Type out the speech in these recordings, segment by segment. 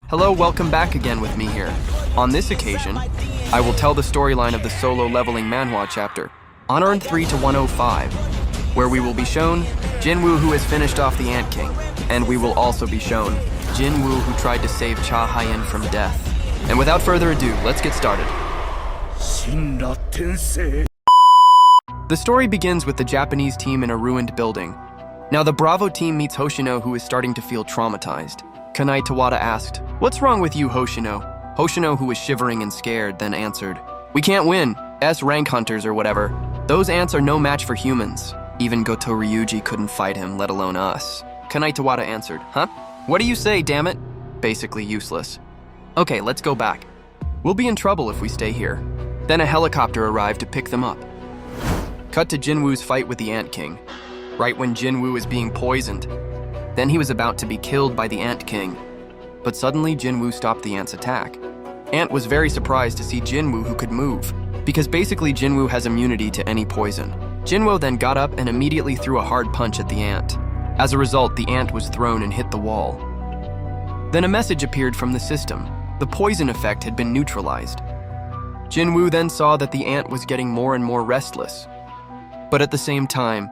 Hello, welcome back again with me here. On this occasion, I will tell the storyline of the solo leveling manhwa chapter, Unearned 3 to 105, where we will be shown Jin-Woo who has finished off the Ant King, and we will also be shown Jin-Woo who tried to save Hae-in from death. And without further ado, let's get started. The story begins with the Japanese team in a ruined building. Now the Bravo team meets Hoshino, who is starting to feel traumatized. Kanai Tawada asked, "What's wrong with you, Hoshino?" Hoshino, who was shivering and scared, then answered, "We can't win. S-rank hunters or whatever. Those ants are no match for humans. Even Goto Ryuji couldn't fight him, let alone us." Kanai Tawada answered, "Huh? What do you say, damn it?" Basically useless. "Okay, let's go back. We'll be in trouble if we stay here." Then a helicopter arrived to pick them up. Cut to Jin-Woo's fight with the Ant King. Right when Jin-Woo is being poisoned. Then he was about to be killed by the Ant King. But suddenly Jin-Woo stopped the Ant's attack. Ant was very surprised to see Jin-Woo who could move, because basically Jin-Woo has immunity to any poison. Jin-Woo then got up and immediately threw a hard punch at the Ant. As a result, the Ant was thrown and hit the wall. Then a message appeared from the system. The poison effect had been neutralized. Jin-Woo then saw that the Ant was getting more and more restless. But at the same time,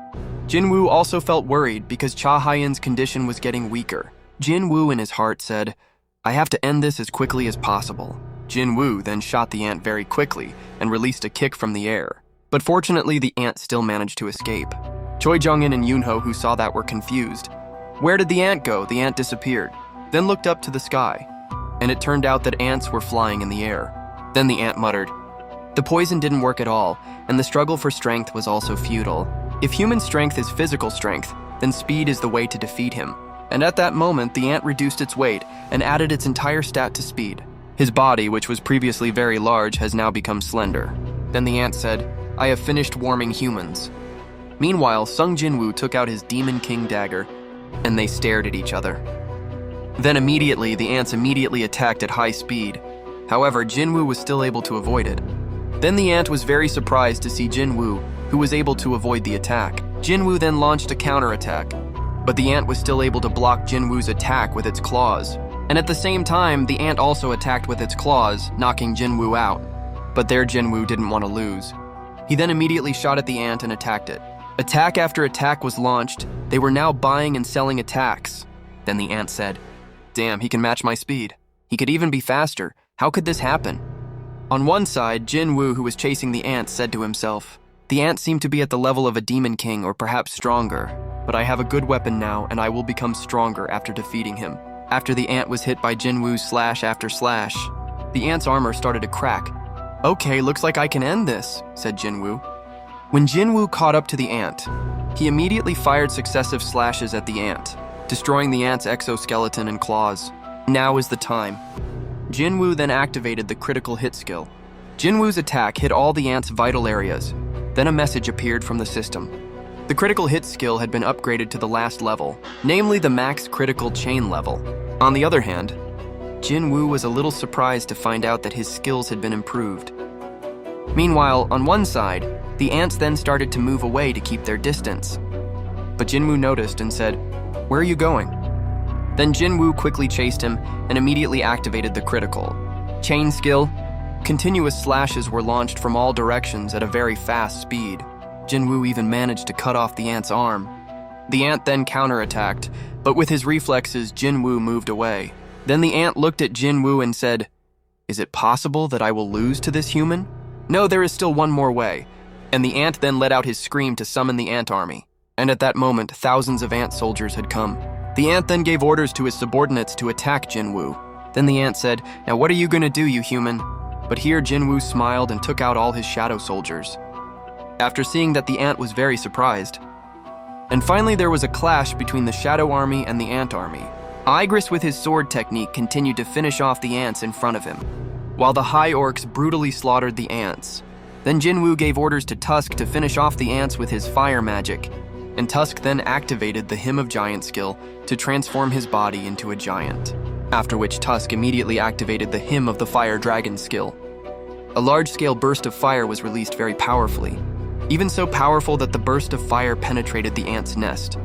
Jin-Woo also felt worried because Hae-in's condition was getting weaker. Jin-Woo in his heart said, "I have to end this as quickly as possible." Jin-Woo then shot the Ant very quickly and released a kick from the air. But fortunately, the Ant still managed to escape. Choi Jong-in and Yoonho, who saw that, were confused. Where did the Ant go? The Ant disappeared. Then looked up to the sky. And it turned out that ants were flying in the air. Then the Ant muttered, "The poison didn't work at all, and the struggle for strength was also futile. If human strength is physical strength, then speed is the way to defeat him." And at that moment, the Ant reduced its weight and added its entire stat to speed. His body, which was previously very large, has now become slender. Then the Ant said, "I have finished warming humans." Meanwhile, Sung Jin-Woo took out his Demon King dagger, and they stared at each other. Then immediately, the ants immediately attacked at high speed. However, Jin-Woo was still able to avoid it. Then the Ant was very surprised to see Jin-Woo, who was able to avoid the attack. Jin-Woo then launched a counterattack, but the Ant was still able to block Jin-Woo's attack with its claws. And at the same time, the Ant also attacked with its claws, knocking Jin-Woo out. But there Jin-Woo didn't want to lose. He then immediately shot at the Ant and attacked it. Attack after attack was launched. They were now buying and selling attacks. Then the Ant said, "Damn, he can match my speed. He could even be faster. How could this happen?" On one side, Jin-Woo, who was chasing the Ant, said to himself, "The Ant seemed to be at the level of a Demon King or perhaps stronger, but I have a good weapon now and I will become stronger after defeating him." After the Ant was hit by Jin-Woo's slash after slash, the Ant's armor started to crack. "Okay, looks like I can end this," said Jin-Woo. When Jin-Woo caught up to the Ant, he immediately fired successive slashes at the Ant, destroying the Ant's exoskeleton and claws. Now is the time. Jin-Woo then activated the critical hit skill. Jin-Woo's attack hit all the Ant's vital areas. Then a message appeared from the system. The critical hit skill had been upgraded to the last level, namely the max critical chain level. On the other hand, Jin-Woo was a little surprised to find out that his skills had been improved. Meanwhile, on one side, the ants then started to move away to keep their distance. But Jin-Woo noticed and said, "Where are you going?" Then Jin-Woo quickly chased him and immediately activated the critical chain skill. Continuous slashes were launched from all directions at a very fast speed. Jin-Woo even managed to cut off the Ant's arm. The Ant then counterattacked, but with his reflexes, Jin-Woo moved away. Then the Ant looked at Jin-Woo and said, "Is it possible that I will lose to this human? No, there is still one more way." And the Ant then let out his scream to summon the Ant army. And at that moment, thousands of Ant soldiers had come. The Ant then gave orders to his subordinates to attack Jin-Woo. Then the Ant said, "Now what are you gonna do, you human?" But here Jin-Woo smiled and took out all his shadow soldiers. After seeing that, the Ant was very surprised. And finally there was a clash between the Shadow Army and the Ant Army. Igris with his sword technique continued to finish off the ants in front of him, while the High Orcs brutally slaughtered the ants. Then Jin-Woo gave orders to Tusk to finish off the ants with his fire magic, and Tusk then activated the Hymn of Giant skill to transform his body into a giant. After which Tusk immediately activated the Hymn of the Fire Dragon skill. A large-scale burst of fire was released very powerfully, even so powerful that the burst of fire penetrated the ant's nest.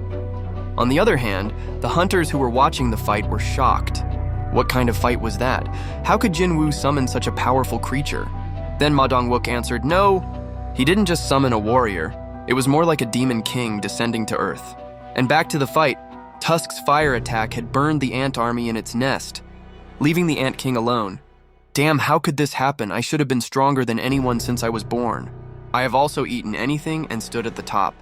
On the other hand, the hunters who were watching the fight were shocked. What kind of fight was that? How could Jin-Woo summon such a powerful creature? Then Ma Dong-wook answered, no, he didn't just summon a warrior. It was more like a demon king descending to earth. And back to the fight, Tusk's fire attack had burned the ant army in its nest, leaving the Ant King alone. Damn, how could this happen? I should have been stronger than anyone since I was born. I have also eaten anything and stood at the top.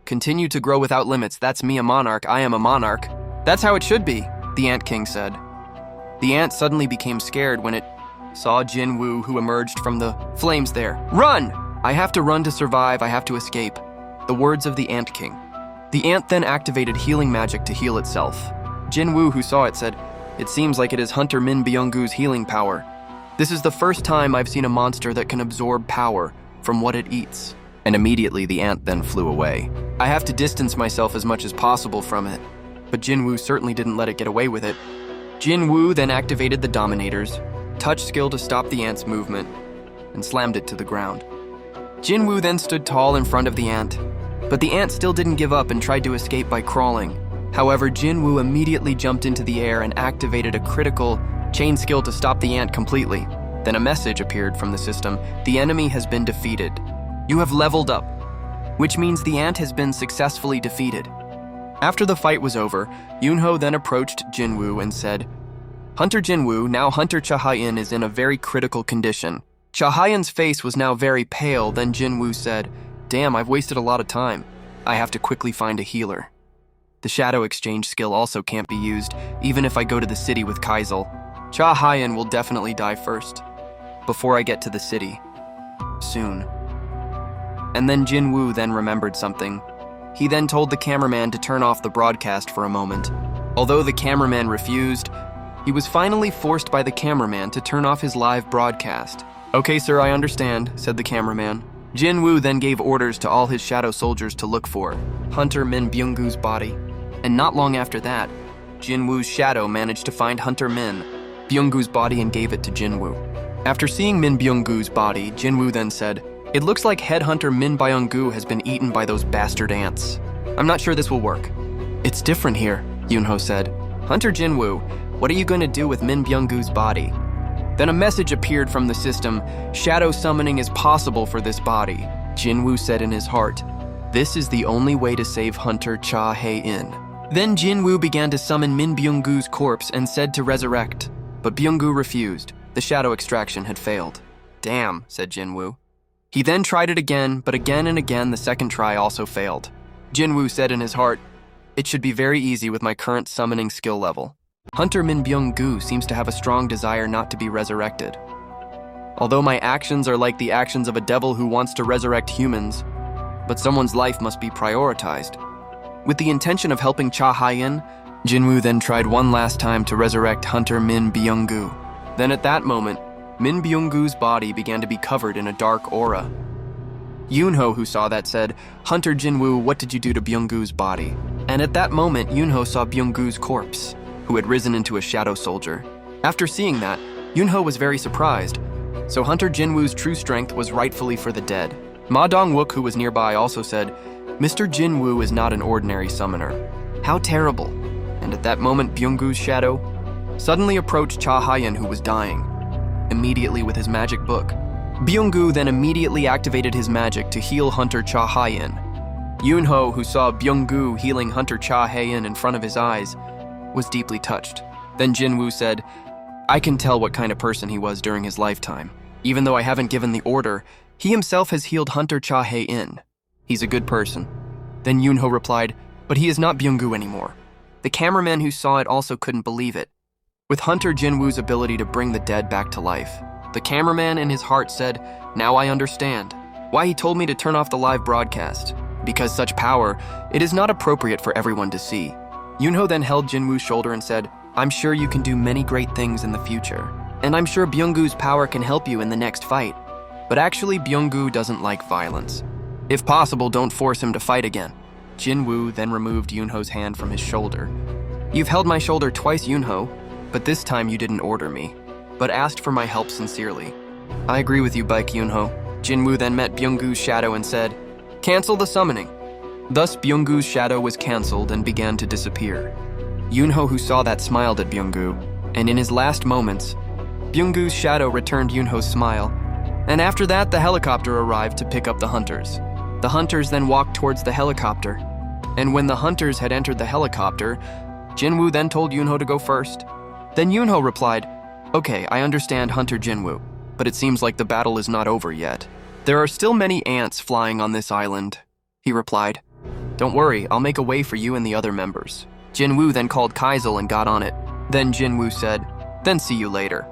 Continue to grow without limits. That's me, a monarch. I am a monarch. That's how it should be, the Ant King said. The ant suddenly became scared when it saw Jin-Woo, who emerged from the flames there. Run! I have to run to survive. I have to escape. The words of the Ant King. The ant then activated healing magic to heal itself. Jin-Woo, who saw it, said, it seems like it is Hunter Min Byung-goo's healing power. This is the first time I've seen a monster that can absorb power from what it eats. And immediately the ant then flew away. I have to distance myself as much as possible from it. But Jin-Woo certainly didn't let it get away with it. Jin-Woo then activated the Dominator's touch skill to stop the ant's movement and slammed it to the ground. Jin-Woo then stood tall in front of the ant, but the ant still didn't give up and tried to escape by crawling. However, Jin-Woo immediately jumped into the air and activated a critical chain skill to stop the ant completely. Then a message appeared from the system. The enemy has been defeated. You have leveled up, which means the ant has been successfully defeated. After the fight was over, Yoonho then approached Jin-Woo and said, Hunter Jin-Woo, now Hunter Hae-in is in a very critical condition. Hae-in's face was now very pale. Then Jin-Woo said, damn, I've wasted a lot of time. I have to quickly find a healer. The shadow exchange skill also can't be used, even if I go to the city with Kaisel. Hae-in will definitely die first, before I get to the city. Soon. And then Jin-Woo then remembered something. He then told the cameraman to turn off the broadcast for a moment. Although the cameraman refused, he was finally forced by the cameraman to turn off his live broadcast. Okay, sir, I understand, said the cameraman. Jin-Woo then gave orders to all his shadow soldiers to look for Hunter Min Byung-goo's body. And not long after that, Jin-Woo's shadow managed to find Hunter Min Byung-goo's body and gave it to Jin-Woo. After seeing Min Byung-goo's body, Jin-Woo then said, it looks like headhunter Min Byung-goo has been eaten by those bastard ants. I'm not sure this will work. It's different here, Yoonho said. Hunter Jin-Woo, what are you going to do with Min Byung-goo's body? Then a message appeared from the system. Shadow summoning is possible for this body. Jin-Woo said in his heart, this is the only way to save Hunter Hae-in. Then Jin-Woo began to summon Min Byung-goo's corpse and said to resurrect. But Byung-goo refused. The shadow extraction had failed. Damn, said Jin-Woo. He then tried it again, but again and again the second try also failed. Jin-Woo said in his heart, it should be very easy with my current summoning skill level. Hunter Min Byung-goo seems to have a strong desire not to be resurrected. Although my actions are like the actions of a devil who wants to resurrect humans, but someone's life must be prioritized. With the intention of helping Hae-in, Jin-Woo then tried one last time to resurrect Hunter Min Byung-goo. Then at that moment, Min Byung-goo's body began to be covered in a dark aura. Yoonho, who saw that, said, Hunter Jin-Woo, what did you do to Byung-goo's body? And at that moment, Yoonho saw Byung-goo's corpse, who had risen into a shadow soldier. After seeing that, Yoonho was very surprised. So Hunter Jin-Woo's true strength was rightfully for the dead. Ma Dong-wook, who was nearby, also said, Mr. Jin-Woo is not an ordinary summoner. How terrible. And at that moment, Byung-goo's shadow suddenly approached Hae-in, who was dying, immediately with his magic book. Byung-goo then immediately activated his magic to heal Hunter Hae-in. Yoonho, who saw Byung-goo healing Hunter Hae-in in front of his eyes, was deeply touched. Then Jin-Woo said, I can tell what kind of person he was during his lifetime. Even though I haven't given the order, he himself has healed Hunter Hae-in. He's a good person. Then Yoonho replied, but he is not Byung-goo anymore. The cameraman who saw it also couldn't believe it. With Hunter Jin-Woo's ability to bring the dead back to life, the cameraman in his heart said, now I understand why he told me to turn off the live broadcast. Because such power, it is not appropriate for everyone to see. Yoonho then held Jin-Woo's shoulder and said, I'm sure you can do many great things in the future. And I'm sure Byung-goo's power can help you in the next fight. But actually, Byung-goo doesn't like violence. If possible, don't force him to fight again. Jin-Woo then removed Yoonho's hand from his shoulder. You've held my shoulder twice, Yoonho, but this time you didn't order me, but asked for my help sincerely. I agree with you, Baek Yoonho. Jin-Woo then met Byung-goo's shadow and said, cancel the summoning. Thus, Byung-goo's shadow was cancelled and began to disappear. Yoonho, who saw that, smiled at Byung-goo. And in his last moments, Byung-goo's shadow returned Yoonho's smile. And after that, the helicopter arrived to pick up the hunters. The hunters then walked towards the helicopter. And when the hunters had entered the helicopter, Jin-Woo then told Yoonho to go first. Then Yoonho replied, "Okay, I understand, Hunter Jin-Woo, but it seems like the battle is not over yet. There are still many ants flying on this island," he replied. "Don't worry, I'll make a way for you and the other members." Jin-Woo then called Kaisel and got on it. Then Jin-Woo said, "Then see you later."